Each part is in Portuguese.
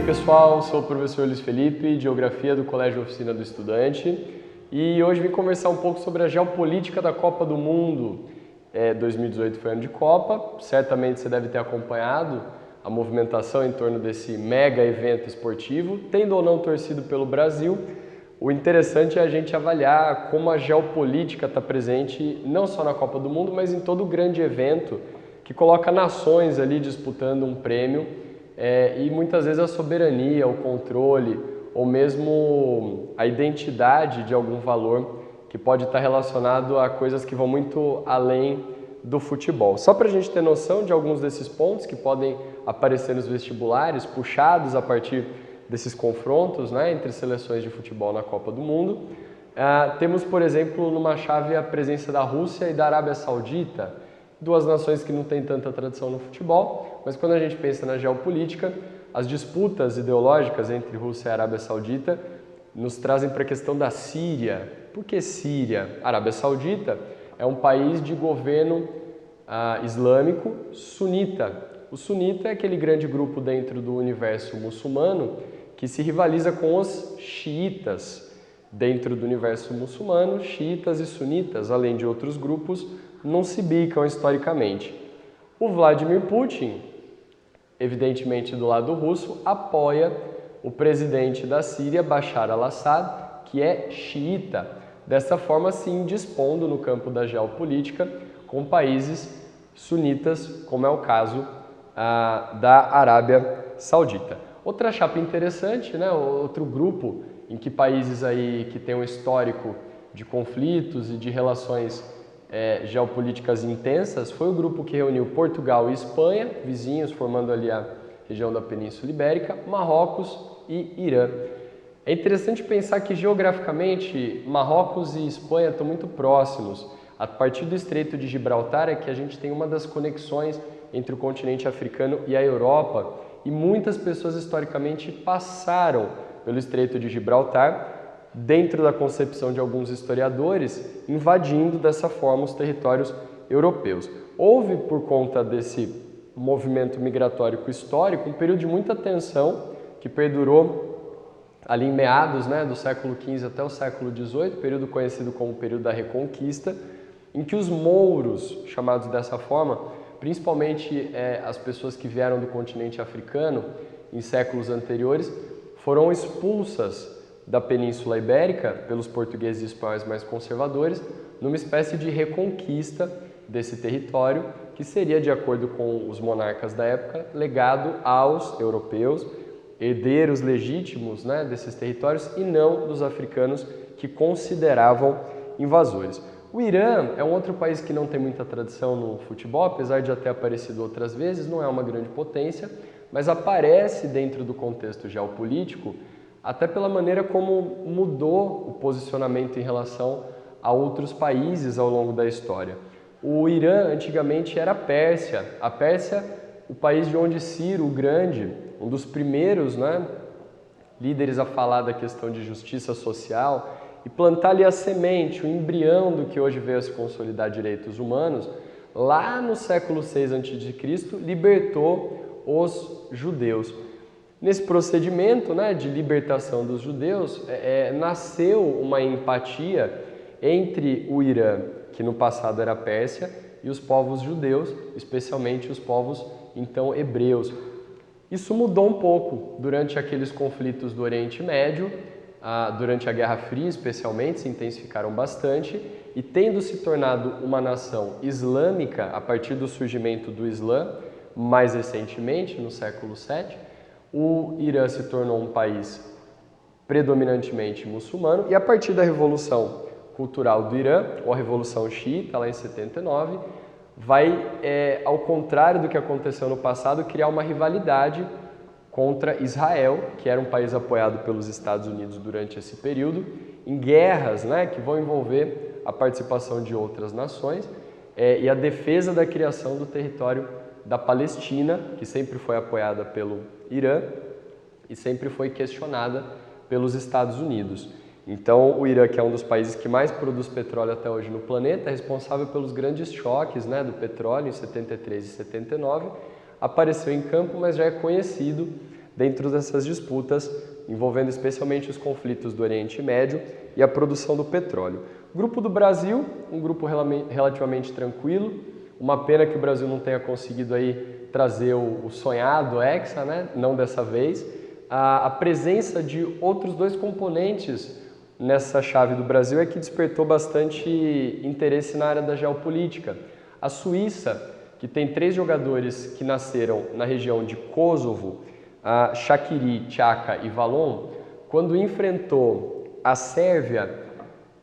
pessoal, sou o professor Luiz Felipe, de Geografia do Colégio Oficina do Estudante, e hoje vim conversar um pouco sobre a geopolítica da Copa do Mundo. 2018 foi ano de Copa, certamente você deve ter acompanhado a movimentação em torno desse mega evento esportivo, tendo ou não torcido pelo Brasil. O interessante é a gente avaliar como a geopolítica está presente não só na Copa do Mundo, mas em todo grande evento que coloca nações ali disputando um prêmio e muitas vezes a soberania, o controle ou mesmo a identidade de algum valor que pode estar relacionado a coisas que vão muito além do futebol. Só para a gente ter noção de alguns desses pontos que podem aparecer nos vestibulares, puxados a partir desses confrontos, né, entre seleções de futebol na Copa do Mundo. Temos, por exemplo, numa chave a presença da Rússia e da Arábia Saudita, duas nações que não têm tanta tradição no futebol, mas quando a gente pensa na geopolítica, as disputas ideológicas entre Rússia e Arábia Saudita nos trazem para a questão da Síria. Por que Síria? A Arábia Saudita é um país de governo islâmico sunita. O sunita é aquele grande grupo dentro do universo muçulmano que se rivaliza com os xiitas. Dentro do universo muçulmano, xiitas e sunitas, além de outros grupos, não se bicam historicamente. O Vladimir Putin, evidentemente do lado russo, apoia o presidente da Síria, Bashar al-Assad, que é xiita. Dessa forma, se indispondo no campo da geopolítica com países sunitas, como é o caso da Arábia Saudita. Outra chapa interessante, né? Outro grupo em que países aí que têm um histórico de conflitos e de relações geopolíticas intensas foi o grupo que reuniu Portugal e Espanha, vizinhos, formando ali a região da Península Ibérica, Marrocos e Irã. É interessante pensar que geograficamente Marrocos e Espanha estão muito próximos. A partir do Estreito de Gibraltar é que a gente tem uma das conexões entre o continente africano e a Europa, e muitas pessoas historicamente passaram pelo Estreito de Gibraltar, dentro da concepção de alguns historiadores, invadindo dessa forma os territórios europeus. Houve, por conta desse movimento migratório histórico, um período de muita tensão que perdurou ali em meados do século XV até o século XVIII, período conhecido como período da Reconquista, em que os mouros, chamados dessa forma, principalmente as pessoas que vieram do continente africano em séculos anteriores, foram expulsas da Península Ibérica pelos portugueses e espanhóis mais conservadores, numa espécie de reconquista desse território, que seria, de acordo com os monarcas da época, legado aos europeus, herdeiros legítimos desses territórios e não dos africanos que consideravam invasores. O Irã é um outro país que não tem muita tradição no futebol, apesar de já ter aparecido outras vezes, não é uma grande potência, mas aparece dentro do contexto geopolítico até pela maneira como mudou o posicionamento em relação a outros países ao longo da história. O Irã antigamente era a Pérsia. A Pérsia, o país de onde Ciro o Grande, um dos primeiros líderes a falar da questão de justiça social e plantar ali a semente, o embrião do que hoje veio a se consolidar direitos humanos, lá no século VI a.C., libertou os judeus. Nesse procedimento de libertação dos judeus, nasceu uma empatia entre o Irã, que no passado era a Pérsia, e os povos judeus, especialmente os povos então hebreus. Isso mudou um pouco durante aqueles conflitos do Oriente Médio, durante a Guerra Fria especialmente, se intensificaram bastante, e tendo se tornado uma nação islâmica a partir do surgimento do Islã, mais recentemente, no século VII, o Irã se tornou um país predominantemente muçulmano e a partir da Revolução Cultural do Irã, ou a Revolução Xiita, lá em 79, vai, ao contrário do que aconteceu no passado, criar uma rivalidade contra Israel, que era um país apoiado pelos Estados Unidos durante esse período, em guerras que vão envolver a participação de outras nações e a defesa da criação do território da Palestina, que sempre foi apoiada pelo Irã e sempre foi questionada pelos Estados Unidos. Então, o Irã, que é um dos países que mais produz petróleo até hoje no planeta, é responsável pelos grandes choques do petróleo em 73 e 79, apareceu em campo, mas já é conhecido dentro dessas disputas, envolvendo especialmente os conflitos do Oriente Médio e a produção do petróleo. O grupo do Brasil, um grupo relativamente tranquilo, uma pena que o Brasil não tenha conseguido aí trazer o sonhado Hexa, né? Não dessa vez. A presença de outros dois componentes nessa chave do Brasil é que despertou bastante interesse na área da geopolítica. A Suíça, que tem 3 jogadores que nasceram na região de Kosovo, Shaqiri, Chaka e Valon, quando enfrentou a Sérvia,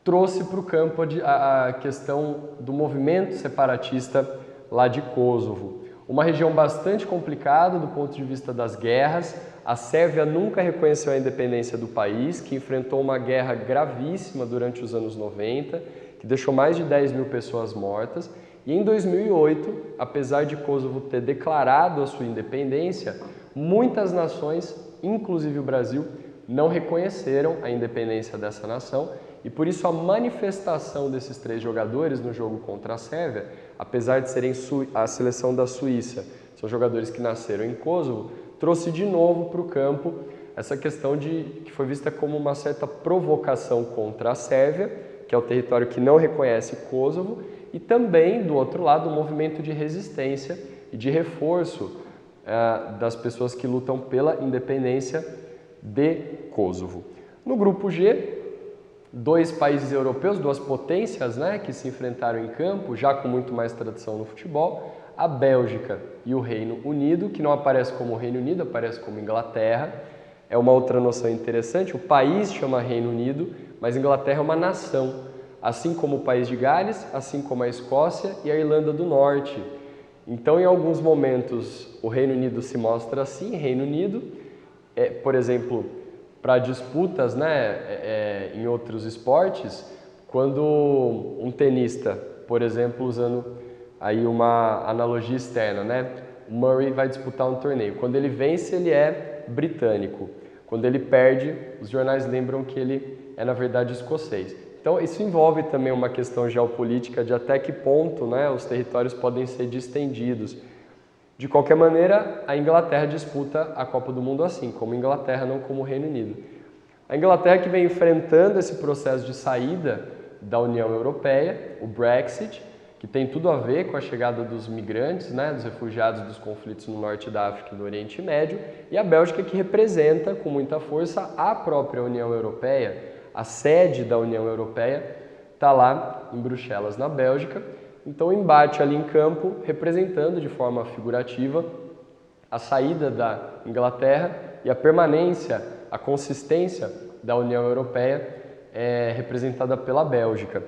trouxe para o campo a questão do movimento separatista lá de Kosovo. Uma região bastante complicada do ponto de vista das guerras. A Sérvia nunca reconheceu a independência do país, que enfrentou uma guerra gravíssima durante os anos 90, que deixou mais de 10 mil pessoas mortas. E em 2008, apesar de Kosovo ter declarado a sua independência, muitas nações, inclusive o Brasil, não reconheceram a independência dessa nação e por isso a manifestação desses 3 jogadores no jogo contra a Sérvia, apesar de serem a seleção da Suíça, são jogadores que nasceram em Kosovo, trouxe de novo para o campo essa questão que foi vista como uma certa provocação contra a Sérvia, que é o território que não reconhece Kosovo, e também, do outro lado, um movimento de resistência e de reforço das pessoas que lutam pela independência de Kosovo. No grupo G, 2 países europeus, 2 potências, né, que se enfrentaram em campo, já com muito mais tradição no futebol, a Bélgica e o Reino Unido, que não aparece como Reino Unido, aparece como Inglaterra. É uma outra noção interessante, o país chama Reino Unido, mas Inglaterra é uma nação, assim como o País de Gales, assim como a Escócia e a Irlanda do Norte. Então, em alguns momentos, o Reino Unido se mostra assim, Reino Unido, por exemplo, para disputas, né, em outros esportes, quando um tenista, por exemplo, usando aí uma analogia externa, né, o Murray vai disputar um torneio. Quando ele vence, ele é britânico. Quando ele perde, os jornais lembram que ele é, na verdade, escocês. Então, isso envolve também uma questão geopolítica de até que ponto, né, os territórios podem ser distendidos. De qualquer maneira, a Inglaterra disputa a Copa do Mundo assim, como Inglaterra, não como Reino Unido. A Inglaterra que vem enfrentando esse processo de saída da União Europeia, o Brexit, que tem tudo a ver com a chegada dos migrantes, né, dos refugiados dos conflitos no norte da África e no Oriente Médio, e a Bélgica que representa com muita força a própria União Europeia. A sede da União Europeia está lá em Bruxelas, na Bélgica. Então, o embate ali em campo, representando de forma figurativa a saída da Inglaterra e a permanência, a consistência da União Europeia representada pela Bélgica.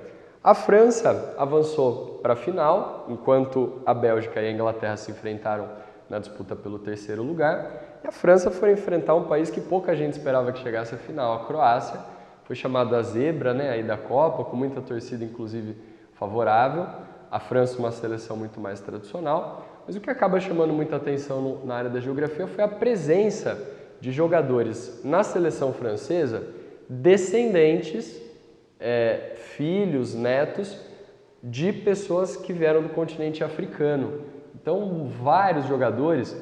A França avançou para a final, enquanto a Bélgica e a Inglaterra se enfrentaram na disputa pelo 3º lugar. E a França foi enfrentar um país que pouca gente esperava que chegasse à final, a Croácia. Foi chamada a zebra, né, aí da Copa, com muita torcida, inclusive, favorável. A França, uma seleção muito mais tradicional. Mas o que acaba chamando muita atenção na área da geografia foi a presença de jogadores na seleção francesa, descendentes, filhos, netos de pessoas que vieram do continente africano. Então, vários jogadores,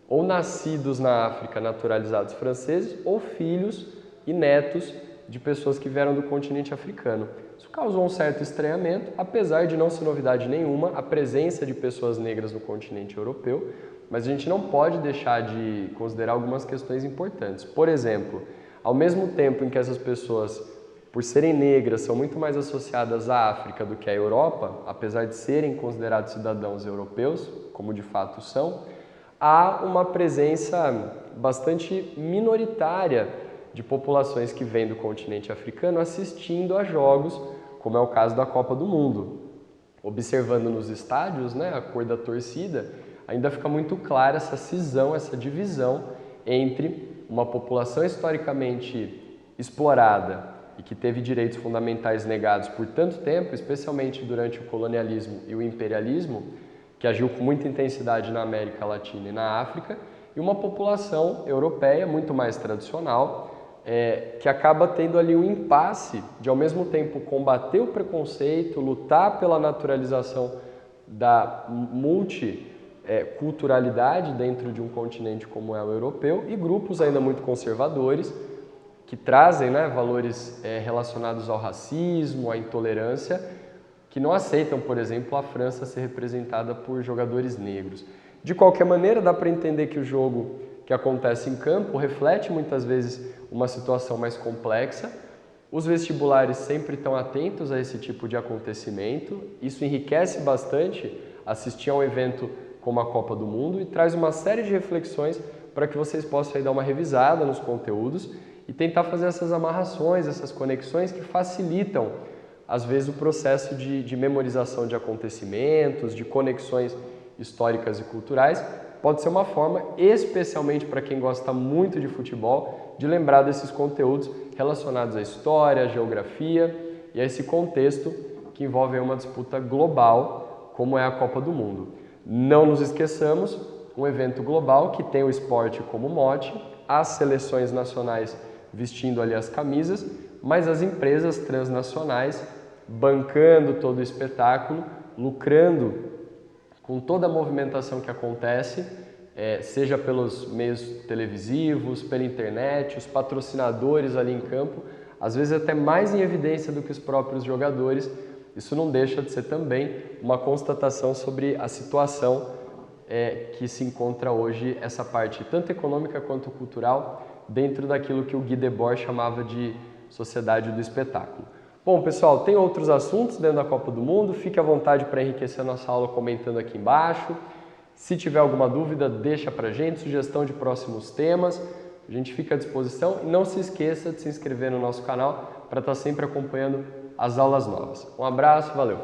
ou nascidos na África, naturalizados franceses, ou filhos e netos de pessoas que vieram do continente africano. Isso causou um certo estranhamento, apesar de não ser novidade nenhuma a presença de pessoas negras no continente europeu, mas a gente não pode deixar de considerar algumas questões importantes. Por exemplo, ao mesmo tempo em que essas pessoas, por serem negras, são muito mais associadas à África do que à Europa, apesar de serem considerados cidadãos europeus, como de fato são, há uma presença bastante minoritária de populações que vêm do continente africano assistindo a jogos, como é o caso da Copa do Mundo. Observando nos estádios, né, a cor da torcida, ainda fica muito clara essa cisão, essa divisão entre uma população historicamente explorada e que teve direitos fundamentais negados por tanto tempo, especialmente durante o colonialismo e o imperialismo, que agiu com muita intensidade na América Latina e na África, e uma população europeia muito mais tradicional, que acaba tendo ali um impasse de, ao mesmo tempo, combater o preconceito, lutar pela naturalização da culturalidade dentro de um continente como é o europeu e grupos ainda muito conservadores que trazem, né, valores relacionados ao racismo, à intolerância, que não aceitam, por exemplo, a França ser representada por jogadores negros. De qualquer maneira, dá para entender que o jogo que acontece em campo reflete muitas vezes uma situação mais complexa. Os vestibulares sempre estão atentos a esse tipo de acontecimento. Isso enriquece bastante assistir a um evento como a Copa do Mundo e traz uma série de reflexões para que vocês possam aí dar uma revisada nos conteúdos e tentar fazer essas amarrações, essas conexões que facilitam, às vezes, o processo de memorização de acontecimentos, de conexões históricas e culturais. Pode ser uma forma, especialmente para quem gosta muito de futebol, de lembrar desses conteúdos relacionados à história, à geografia e a esse contexto que envolve uma disputa global, como é a Copa do Mundo. Não nos esqueçamos, um evento global que tem o esporte como mote, as seleções nacionais vestindo ali as camisas, mas as empresas transnacionais bancando todo o espetáculo, lucrando com toda a movimentação que acontece, seja pelos meios televisivos, pela internet, os patrocinadores ali em campo, às vezes até mais em evidência do que os próprios jogadores. Isso não deixa de ser também uma constatação sobre a situação que se encontra hoje, essa parte tanto econômica quanto cultural, dentro daquilo que o Guy Debord chamava de sociedade do espetáculo. Bom, pessoal, tem outros assuntos dentro da Copa do Mundo, fique à vontade para enriquecer a nossa aula comentando aqui embaixo. Se tiver alguma dúvida, deixa pra gente, sugestão de próximos temas, a gente fica à disposição e não se esqueça de se inscrever no nosso canal para estar sempre acompanhando as aulas novas. Um abraço, valeu!